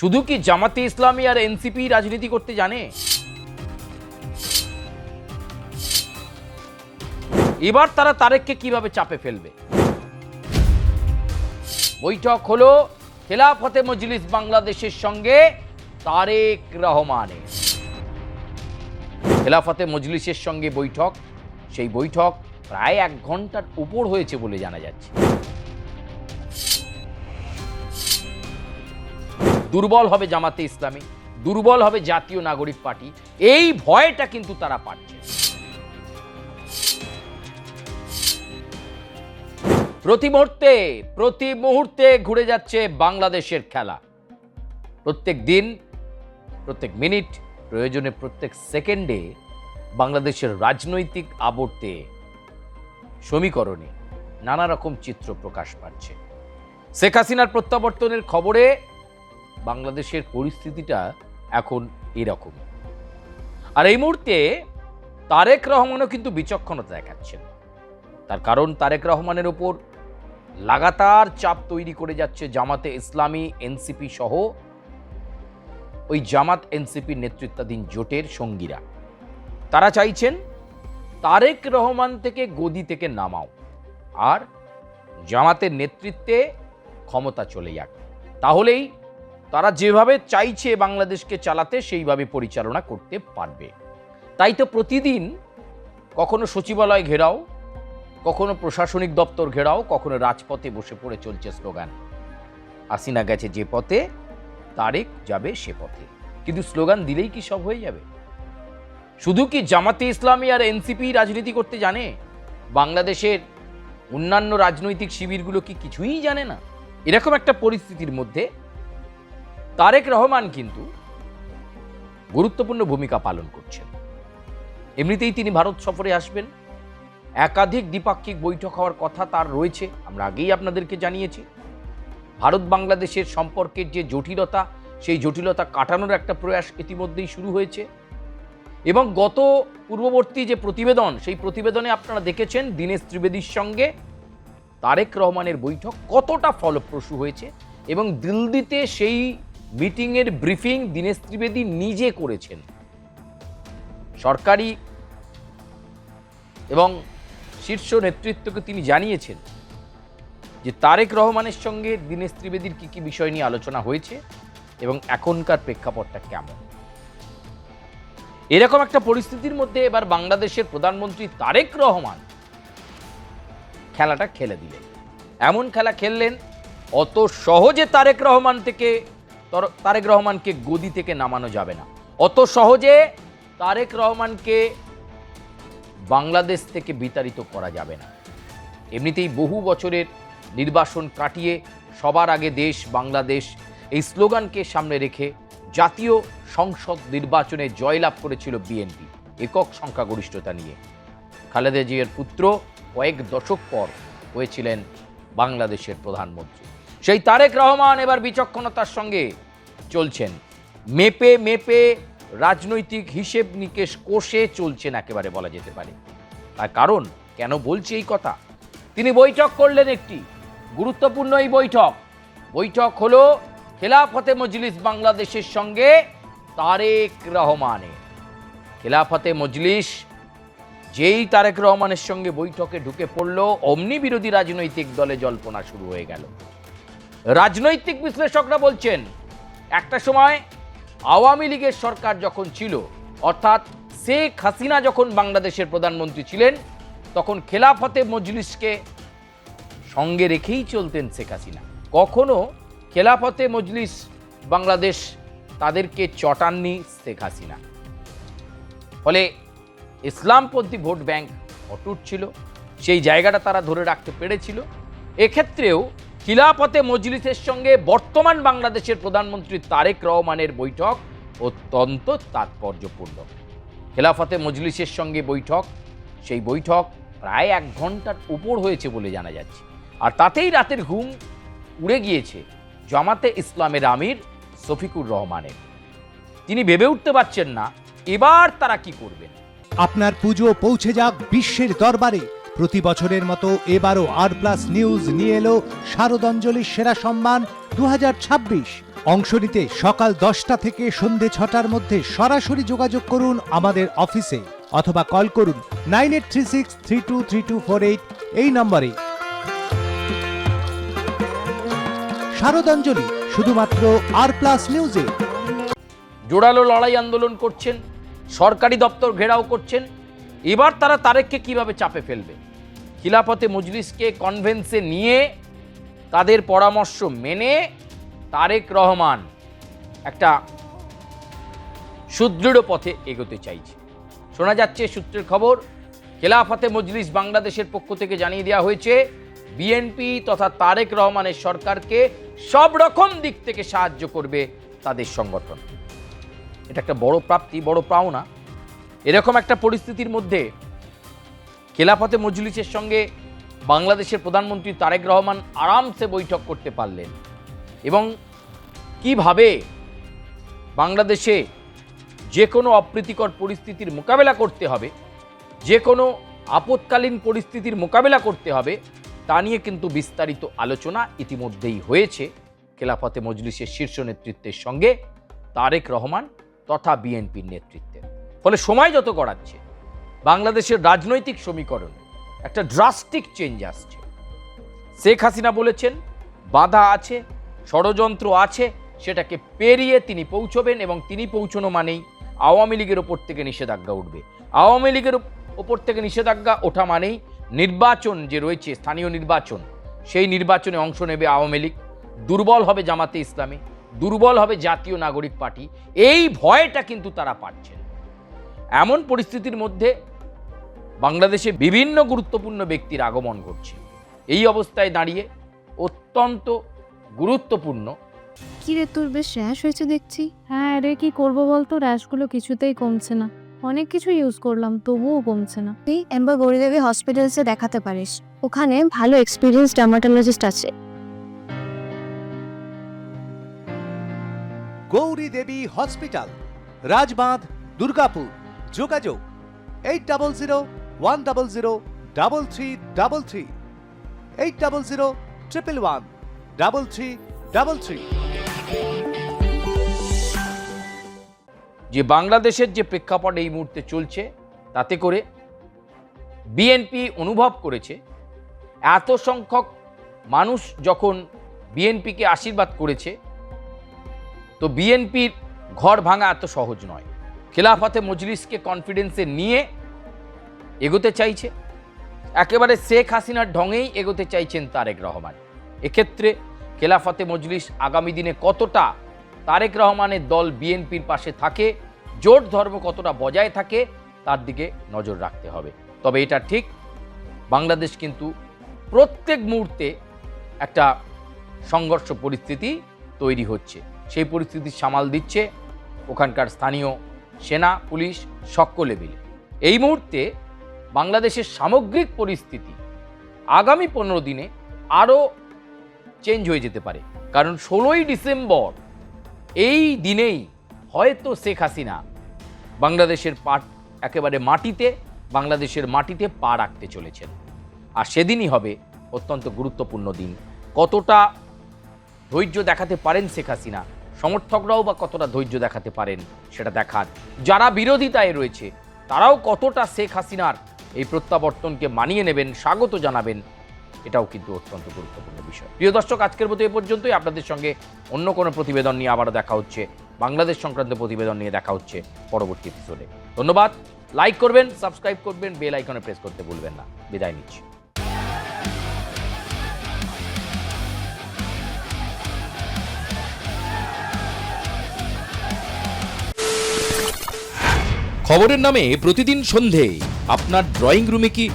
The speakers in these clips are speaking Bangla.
শুধু কি জামাতে ইসলামী আর এনসিপি রাজনীতি করতে জানে? এবার তারা তারেককে কিভাবে চাপে ফেলবে? বৈঠক হলো খেলাফতে মজলিস বাংলাদেশের সঙ্গে তারেক রহমানের। খেলাফতে মজলিসের সঙ্গে বৈঠক, সেই বৈঠক প্রায় 1 ঘন্টার উপর হয়েছে বলে জানা যাচ্ছে। দুর্বল হবে জামাতে ইসলামী, দুর্বল হবে জাতীয় নাগরিক পার্টি, এই ভয়টা কিন্তু তারা পাচ্ছে। প্রতি মুহূর্তে ঘুরে যাচ্ছে বাংলাদেশের খেলা। প্রত্যেক দিন, প্রত্যেক মিনিট, প্রয়োজনে প্রত্যেক সেকেন্ডে বাংলাদেশের রাজনৈতিক আবর্তে, সমীকরণে নানা রকম চিত্র প্রকাশ পাচ্ছে। শেখ হাসিনার প্রত্যাবর্তনের খবরে বাংলাদেশের পরিস্থিতিটা এখন এরকম। আর এই মুহূর্তে তারেক রহমানও কিন্তু বিচক্ষণতা দেখাচ্ছেন। তার কারণ তারেক রহমানের ওপর লাগাতার চাপ তৈরি করে যাচ্ছে জামাতে ইসলামী, এনসিপি সহ ওই জামাত এনসিপি নেতৃত্বাধীন জোটের সঙ্গীরা। তারা চাইছেন তারেক রহমান থেকে গদি থেকে নামাও, আর জামাতের নেতৃত্বে ক্ষমতা চলে যাক। তাহলেই তারা যেভাবে চাইছে বাংলাদেশকে চালাতে সেইভাবে পরিচালনা করতে পারবে। তাই তো প্রতিদিন কখনো সচিবালয় ঘেরাও, কখনো প্রশাসনিক দপ্তর ঘেরাও, কখনো রাজপথে বসে পড়ে চলছে স্লোগান। হাসিনা গেছে যে পথে, তারেক যাবে সে পথে। কিন্তু স্লোগান দিলেই কি সব হয়ে যাবে? শুধু কি জামাতে ইসলামী আর এনসিপি রাজনীতি করতে জানে? বাংলাদেশের অন্যান্য রাজনৈতিক শিবিরগুলো কি কিছুই জানে না? এরকম একটা পরিস্থিতির মধ্যে তারেক রহমান কিন্তু গুরুত্বপূর্ণ ভূমিকা পালন করছেন। এমনিতেই তিনি ভারত সফরে আসবেন, একাধিক দ্বিপাক্ষিক বৈঠক হওয়ার কথা তার রয়েছে, আমরা আগেই আপনাদেরকে জানিয়েছি। ভারত বাংলাদেশের সম্পর্কের যে জটিলতা, সেই জটিলতা কাটানোর একটা প্রয়াস ইতিমধ্যেই শুরু হয়েছে। এবং গত পূর্ববর্তী যে প্রতিবেদন, সেই প্রতিবেদনে আপনারা দেখেছেন দীনেশ ত্রিবেদীর সঙ্গে তারেক রহমানের বৈঠক কতটা ফলপ্রসূ হয়েছে। এবং দিল্লিতে সেই মিটিংয়ের ব্রিফিং দীনেশ ত্রিবেদী নিজে করেছেন। সরকারি এবং শীর্ষ নেতৃত্বকে তিনি জানিয়েছেন যে তারেক রহমানের সঙ্গে দীনেশ ত্রিবেদীর কী কী বিষয় নিয়ে আলোচনা হয়েছে এবং এখনকার প্রেক্ষাপটটা কেমন। এরকম একটা পরিস্থিতির মধ্যে এবার বাংলাদেশের প্রধানমন্ত্রী তারেক রহমান খেলাটা খেলে দিলেন। এমন খেলা খেললেন, অত সহজে তারেক রহমানকে গদি থেকে নামানো যাবে না। অত সহজে তারেক রহমানকে বাংলাদেশ থেকে বিতাড়িত করা যাবে না। এমনিতেই বহু বছরের নির্বাসন কাটিয়ে সবার আগে দেশ বাংলাদেশ এই স্লোগানকে সামনে রেখে জাতীয় সংসদ নির্বাচনে জয়লাভ করেছিল বিএনপি একক সংখ্যাগরিষ্ঠতা নিয়ে। খালেদা জিয়ার পুত্র কয়েক দশক পর হয়েছিলেন বাংলাদেশের প্রধানমন্ত্রী। সেই তারেক রহমান এবার বিচক্ষণতার সঙ্গে চলছেন, মেপে রাজনৈতিক হিসেব নিকেশ কষে চলছেন একেবারে বলা যেতে পারে। তার কারণ কেন বলছি এই কথা, তিনি বৈঠক করলেন, একটি গুরুত্বপূর্ণ এই বৈঠক হলো খেলাফতে মজলিস বাংলাদেশের সঙ্গে তারেক রহমানের। খেলাফতে মজলিস যেই তারেক রহমানের সঙ্গে বৈঠকে ঢুকে পড়ল, অমনি বিরোধী রাজনৈতিক দলে জল্পনা শুরু হয়ে গেল। রাজনৈতিক বিশ্লেষকরা বলছেন একটা সময় আওয়ামী লীগের সরকার যখন ছিল, অর্থাৎ শেখ হাসিনা যখন বাংলাদেশের প্রধানমন্ত্রী ছিলেন, তখন খেলাফতে মজলিসকে সঙ্গে রেখেই চলতেন শেখ হাসিনা। কখনো খেলাফতে মজলিস বাংলাদেশ তাদেরকে চটাননি শেখ হাসিনা। ফলে ইসলামপন্থী ভোট ব্যাংক অটুট ছিল, সেই জায়গাটা তারা ধরে রাখতে পেরেছিল। এক্ষেত্রেও খিলাফতে মজলিসের সঙ্গে বর্তমান বাংলাদেশের প্রধানমন্ত্রী তারেক রহমানের বৈঠক অত্যন্ত তাৎপর্যপূর্ণ। খেলাফতে মজলিসের সঙ্গে বৈঠক, সেই বৈঠক প্রায় 1 ঘন্টার উপর হয়েছে বলে জানা যাচ্ছে। আর তাতেই রাতের ঘুম উড়ে গিয়েছে জামাতে ইসলামের আমির শফিকুর রহমানের। তিনি ভেবে উঠতে পারছেন না এবার তারা কি করবেন। আপনার পুজো পৌঁছে যাক বিশ্বের দরবারে। প্রতি বছরের মতো এবারও আর প্লাস নিউজ নিয়ে এলো শারদাঞ্জলির সেরা সম্মান 2026। অংশ নিতে সকাল 10টা থেকে সন্ধে 6টার মধ্যে সরাসরি যোগাযোগ করুন আমাদের অফিসে অথবা কল করুন 9836323248 এই নম্বরে। শারদাঞ্জলি শুধুমাত্র আর+ নিউজে। জোরালো লড়াই আন্দোলন করছেন, সরকারি দপ্তর ঘেরাও করছেন। এবার তারা তারেককে কিভাবে চাপে ফেলবে? খিলাফতে মজলিসকে কনভেন্সে নিয়ে তাদের পরামর্শ মেনে তারেক রহমান একটা সুদৃঢ় পথে এগোতে চাইছে। শোনা যাচ্ছে সূত্রের খবর, খিলাফতে মজলিস বাংলাদেশের পক্ষ থেকে জানিয়ে দেওয়া হয়েছে বিএনপি তথা তারেক রহমানের সরকারকে সব রকম দিক থেকে সাহায্য করবে তাদের সংগঠন। এটা একটা বড় প্রাপ্তি, বড় পাওনা। এরকম একটা পরিস্থিতির মধ্যে খিলাফতে মজলিসের সঙ্গে বাংলাদেশের প্রধানমন্ত্রী তারেক রহমান আরামসে বৈঠক করতে পারলেন এবং কিভাবে বাংলাদেশে যে কোনো অপ্রীতিকর পরিস্থিতির মোকাবেলা করতে হবে, যে কোনো আপৎকালীন পরিস্থিতির মোকাবেলা করতে হবে, তা নিয়ে কিন্তু বিস্তারিত আলোচনা ইতিমধ্যেই হয়েছে খিলাফতে মজলিসের শীর্ষ নেতৃত্বের সঙ্গে তারেক রহমান তথা বিএনপির নেতৃত্বে। ফলে সময় যত গড়াচ্ছে বাংলাদেশের রাজনৈতিক সমীকরণ একটা ড্রাস্টিক চেঞ্জ আসছে। শেখ হাসিনা বলেছেন বাধা আছে, ষড়যন্ত্র আছে, সেটাকে পেরিয়ে তিনি পৌঁছবেন এবং তিনি পৌঁছানো মানেই আওয়ামী লীগের ওপর থেকে নিষেধাজ্ঞা উঠবে। আওয়ামী লীগের ওপর থেকে নিষেধাজ্ঞা ওঠা মানেই নির্বাচন যে রয়েছে, স্থানীয় নির্বাচন, সেই নির্বাচনে অংশ নেবে আওয়ামী লীগ, দুর্বল হবে জামাতে ইসলামী, দুর্বল হবে জাতীয় নাগরিক পার্টি। এই ভয়টা কিন্তু তারা পাচ্ছেন। এমন পরিস্থিতির মধ্যে বাংলাদেশে বিভিন্ন গুরুত্বপূর্ণ ব্যক্তির আগমন ঘটছে। এই অবস্থায় দাঁড়িয়ে অত্যন্ত গুরুত্বপূর্ণ। কি রে, তোর বেশ র্যাশ হয়েছে দেখছি। হ্যাঁ রে, কি করবো বলতো, র্যাশগুলো কিছুতেই কমছে না। অনেক কিছু ইউজ করলাম তবুও কমছে না। তুই এম্বার গৌরীদেবী হসপিটালসে দেখাতে পারিস, ওখানে ভালো এক্সপিরিয়েন্স ডার্মাটোলজিস্ট আছে। গৌরী দেবী হসপিটাল, রাজবাঁধ, দুর্গাপুর। যোগাযোগ 8001003333, 8001113333। যে বাংলাদেশের যে প্রেক্ষাপট এই মুহূর্তে চলছে, তাতে করে বিএনপি অনুভব করেছে এত সংখ্যক মানুষ যখন বিএনপিকে আশীর্বাদ করেছে, তো বিএনপির ঘর ভাঙা এত সহজ নয়। খিলাফতে মজলিসকে কনফিডেন্সে নিয়ে এগোতে চাইছে, একেবারে শেখ হাসিনার ঢঙেই এগোতে চাইছেন তারেক রহমান। এক্ষেত্রে খিলাফতে মজলিস আগামী দিনে কতটা তারেক রহমানের দল বিএনপির পাশে থাকে, জোট ধর্ম কতটা বজায় থাকে, তার দিকে নজর রাখতে হবে। তবে এটা ঠিক, বাংলাদেশ কিন্তু প্রত্যেক মুহূর্তে একটা সংঘর্ষ পরিস্থিতি তৈরি হচ্ছে। সেই পরিস্থিতি সামাল দিচ্ছে ওখানকার স্থানীয় সেনা, পুলিশ সকলে মিলে। এই মুহূর্তে বাংলাদেশের সামগ্রিক পরিস্থিতি আগামী 15 দিনে আরও চেঞ্জ হয়ে যেতে পারে। কারণ 16ই ডিসেম্বর এই দিনেই হয়তো শেখ হাসিনা বাংলাদেশের একেবারে বাংলাদেশের মাটিতে পা রাখতে চলেছেন। আর সেদিনই হবে অত্যন্ত গুরুত্বপূর্ণ দিন। কতটা ধৈর্য দেখাতে পারেন শেখ হাসিনা, সমর্থকরাও বা কতটা ধৈর্য দেখাতে পারেন সেটা দেখার। যারা বিরোধিতায় রয়েছে তারাও কতটা শেখ হাসিনার এই প্রত্যাবর্তনকে মানিয়ে নেবেন, স্বাগত জানাবেন, এটাও কিন্তু অত্যন্ত গুরুত্বপূর্ণ বিষয়। প্রিয় দর্শক, আজকের মতো এ পর্যন্তই। আপনাদের সঙ্গে অন্য কোনো প্রতিবেদন নিয়ে আবারও দেখা হচ্ছে, বাংলাদেশ সংক্রান্ত প্রতিবেদন নিয়ে দেখা হচ্ছে পরবর্তী এপিসোডে। ধন্যবাদ। লাইক করবেন, সাবস্ক্রাইব করবেন, বেল আইকনে প্রেস করতে ভুলবেন না। বিদায় নিচ্ছি। খবরের নামে প্রতিদিন সন্ধে আপনার ড্রয়িং রুমে কি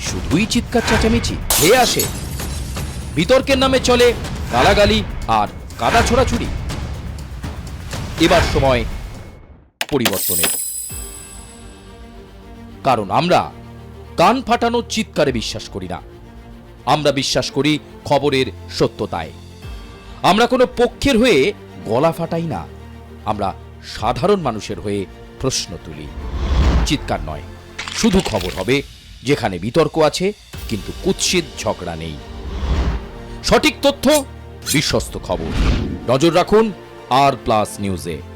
শুধুই চিৎকার চেঁচামেচি খেয়ে আসে? বিতর্কের নামে চলে গালাগালি আর কাদা ছোড়াছুড়ি। এবার সময় পরিবর্তনের, কারণ আমরা কান ফাটানো চিৎকারে বিশ্বাস করি না। আমরা বিশ্বাস করি খবরের সত্যতায়। আমরা কোনো পক্ষের হয়ে গলা ফাটাই না, আমরা সাধারণ মানুষের হয়ে প্রশ্ন তুলি। চিৎকার নয়, শুধু খবর হবে যেখানে বিতর্ক আছে কিন্তু কুৎসিত ঝগড়া নেই। সঠিক তথ্য, বিশ্বস্ত খবর। নজর রাখুন আর প্লাস নিউজে।